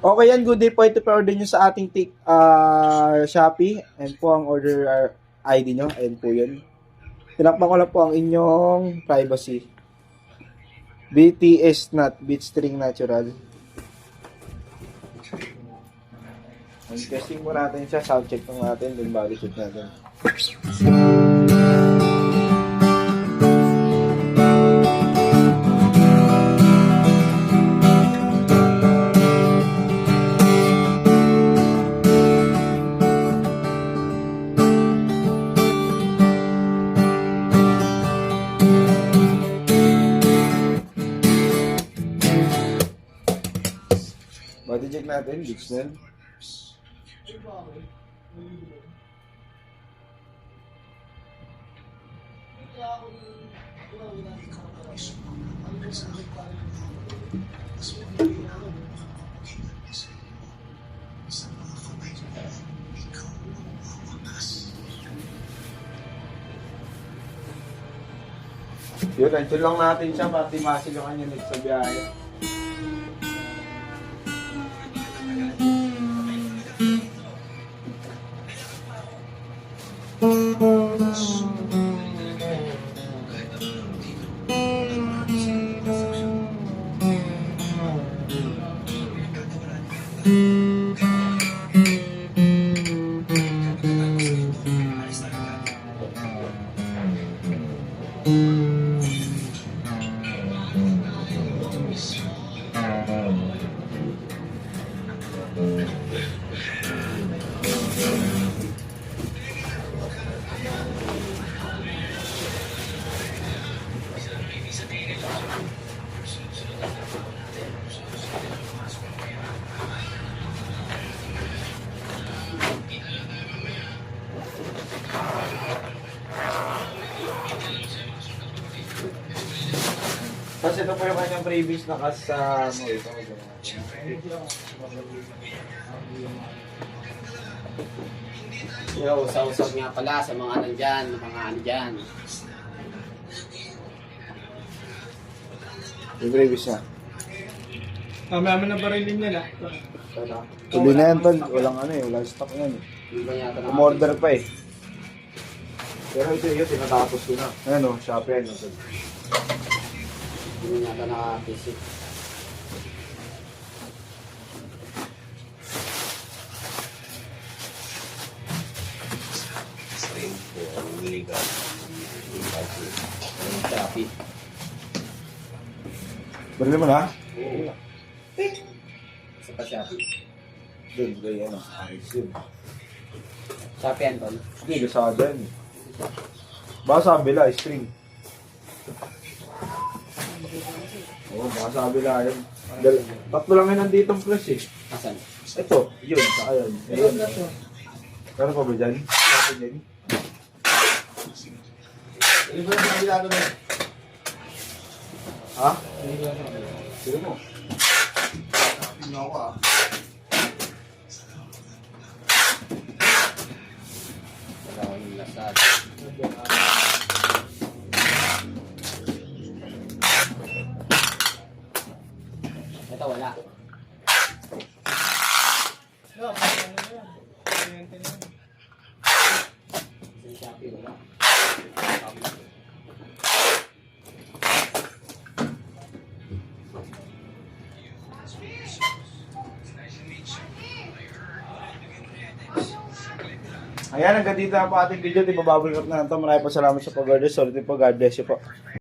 Okay yan, good day po. Ito pa order nyo sa ating Shopee. And po ang order ID nyo. Ayan po yun. Tinakpan ko lang po ang inyong privacy. BTS Nut, Beach String Natural. Testing mo natin siya, sound check mo natin, then body check natin. Body check natin, Dixon. Yun, nandiyan lang natin siya para timasin yung kanya sa biyahe. Tapos ito po yung kanyang previous na kasama. Ito. Yo, usap nga pala sa mga nandyan. Yung previous na. Mamin na barilin nila. Tuloy na yan, tol. Walang stock na yan. Umorder pa eh. Pero ito yun, tinatapos ko na. Ayan o, Shopee yan. Hindi yata naka-PC. Shopee. Barili mo na? Oo. Sa pa Shopee. Doon, ganyan. Ayos yun. Shopee yan, Tol. Hindi, Lazada yan. Baka sabi la, string. Oo, baka sabi la yun. Tatlo lang yun nandito ang plus eh. Asan? Ito, yun, saka yun. Ayun. Pero pa ba dyan? Saka dyan. Ano ba yung nagilado na? Ha? Sige mo. Tingnan ako ah. Wala ko yung lasad. Ito wala. Sa Shopee wala. Ayan, hanggang dito na po ating video. Ibababol up na ito. Maraming salamat sa pag-order. Sorry po. God bless you po.